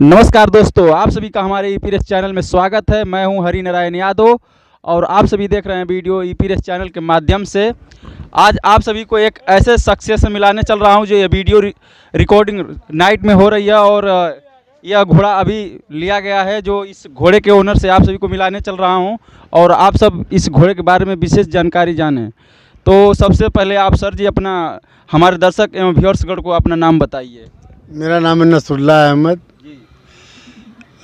नमस्कार दोस्तों, आप सभी का हमारे ईपी रेस चैनल में स्वागत है। मैं हूं हरि नारायण यादव और आप सभी देख रहे हैं वीडियो ईपी रेस चैनल के माध्यम से। आज आप सभी को एक ऐसे शख्सियत से मिलाने चल रहा हूं जो ये वीडियो रिकॉर्डिंग नाइट में हो रही है और यह घोड़ा अभी लिया गया है। जो इस घोड़े के ओनर से आप सभी को मिलाने चल रहा हूं और आप सब इस घोड़े के बारे में विशेष जानकारी जानें। तो सबसे पहले आप सर जी अपना हमारे दर्शक एवं व्यूअर्सगण को अपना नाम बताइए। मेरा नाम है नसरुल्लाह अहमद।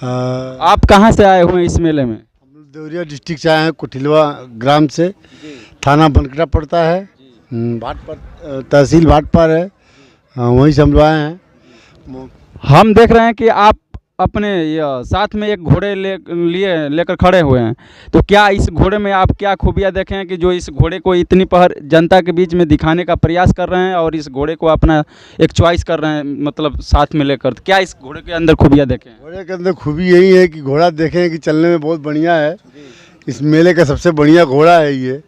आप कहाँ से आए हुए हैं इस मेले में? हम देवरिया डिस्ट्रिक्ट से आए हैं, कुटिलवा ग्राम से। थाना बनकरा पड़ता है, भाटपार तहसील भाटपार है। वहीं से हम लोग आए हैं। हम देख रहे हैं कि आप अपने साथ में एक घोड़े लेकर खड़े हुए हैं। तो क्या इस घोड़े में आप क्या खूबियाँ देखे हैं कि जो इस घोड़े को इतनी पहर जनता के बीच में दिखाने का प्रयास कर रहे हैं और इस घोड़े को अपना एक चॉइस कर रहे हैं, मतलब साथ में लेकर? तो क्या इस घोड़े के अंदर खूबियाँ देखें? घोड़े के अंदर खूबी यही है कि घोड़ा देखें कि चलने में बहुत बढ़िया है। इस मेले का सबसे बढ़िया घोड़ा है ये।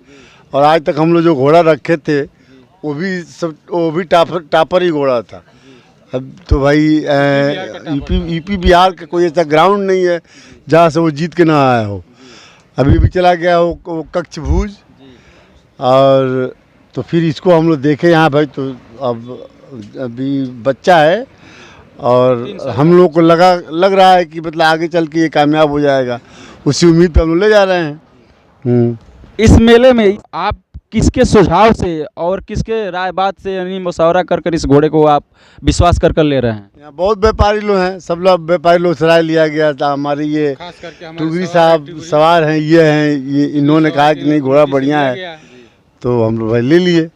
और आज तक हम लोग जो घोड़ा रखे थे वो भी टापर ही घोड़ा था। अब तो भाई यूपी बिहार का कोई ऐसा ग्राउंड नहीं है जहाँ से वो जीत के ना आया हो। अभी भी चला गया हो वो कच्छ भूज। और तो फिर इसको हम लोग देखे यहाँ भाई। तो अब अभी बच्चा है और हम लोग को लग रहा है कि मतलब आगे चल के ये कामयाब हो जाएगा। उसी उम्मीद पे हम लोग ले जा रहे हैं। इस मेले में आप किसके सुझाव से और किसके राय बात से यानी मशवरा कर इस घोड़े को आप विश्वास कर ले रहे हैं? यहाँ बहुत व्यापारी लोग हैं, सब लोग व्यापारी लोग से राय लिया गया था। हमारे ये टुगरी साहब सवार हैं, ये इन्होंने कहा कि नहीं घोड़ा बढ़िया है, तो हम लोग भाई ले लिए।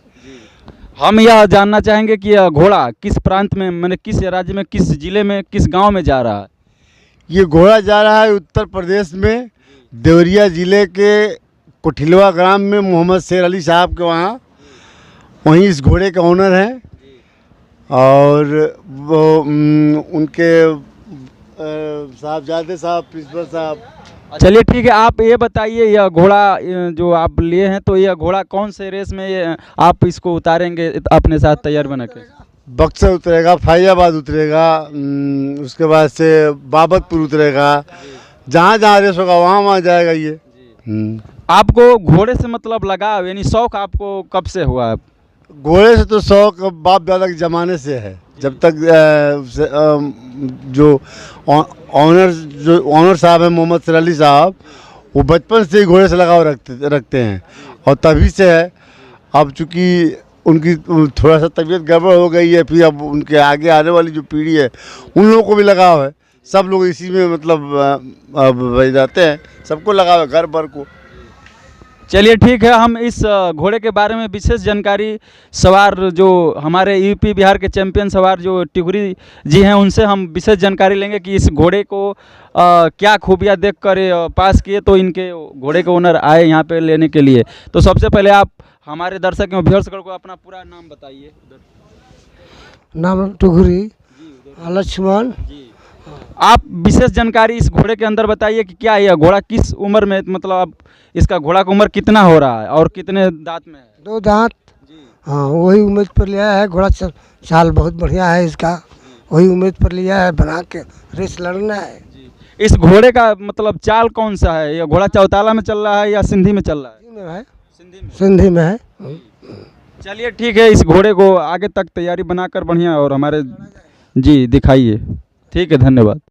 हम यह जानना चाहेंगे कि यह घोड़ा किस प्रांत में, मैंने किस राज्य में, किस जिले में, किस गाँव में जा रहा है? ये घोड़ा जा रहा है उत्तर प्रदेश में, देवरिया जिले के कुटिलवा ग्राम में मोहम्मद शेर अली साहब के वहीं इस घोड़े के ओनर हैं। और वो उनके साहबजादे साहब, प्रिंसिपल साहब। चलिए ठीक है, आप ये बताइए यह घोड़ा जो आप लिए हैं तो यह घोड़ा कौन से रेस में आप इसको उतारेंगे अपने साथ तैयार बना के? बक्सर उतरेगा, फैजाबाद उतरेगा, उसके बाद से बाबतपुर उतरेगा। जहाँ जहाँ रेस होगा वहाँ जाएगा ये। आपको घोड़े से मतलब लगाव यानी शौक आपको कब से हुआ? घोड़े से तो शौक बाप दादा के ज़माने से है। जब तक जो ऑनर साहब हैं मोहम्मद शेर अली साहब, वो बचपन से ही घोड़े से लगाव रखते हैं और तभी से है। अब चूँकि उनकी थोड़ा सा तबीयत गड़बड़ हो गई है, फिर अब उनके आगे आने वाली जो पीढ़ी है उन लोगों को भी लगाव है। सब लोग इसी में मतलब अब जाते हैं, सबको लगाव है, घर भर को। चलिए ठीक है, हम इस घोड़े के बारे में विशेष जानकारी सवार जो हमारे यूपी बिहार के चैंपियन सवार जो टिगरी जी हैं उनसे हम विशेष जानकारी लेंगे कि इस घोड़े को क्या खूबियाँ देखकर पास किए तो इनके घोड़े के ओनर आए यहाँ पे लेने के लिए। तो सबसे पहले आप हमारे दर्शक एवं व्यूअर्सगण को अपना पूरा नाम बताइए। नाम टुगरी लक्ष्मण। आप विशेष जानकारी इस घोड़े के अंदर बताइए कि क्या यह घोड़ा किस उम्र में, मतलब अब इसका घोड़ा का उम्र कितना हो रहा है और कितने दांत में है? 2 दांत। हाँ, वही उम्मीद पर लिया है घोड़ा। चाल बहुत बढ़िया है इसका, वही उम्मीद पर लिया है, बना के रेस लड़ना है। इस घोड़े का मतलब चाल कौन सा है? यह घोड़ा चौताला में चल रहा है या सिंधी में चल रहा है? सिंधी में है। चलिए ठीक है, इस घोड़े को आगे तक तैयारी बनाकर बढ़िया और हमारे जी दिखाइए। ठीक है, धन्यवाद।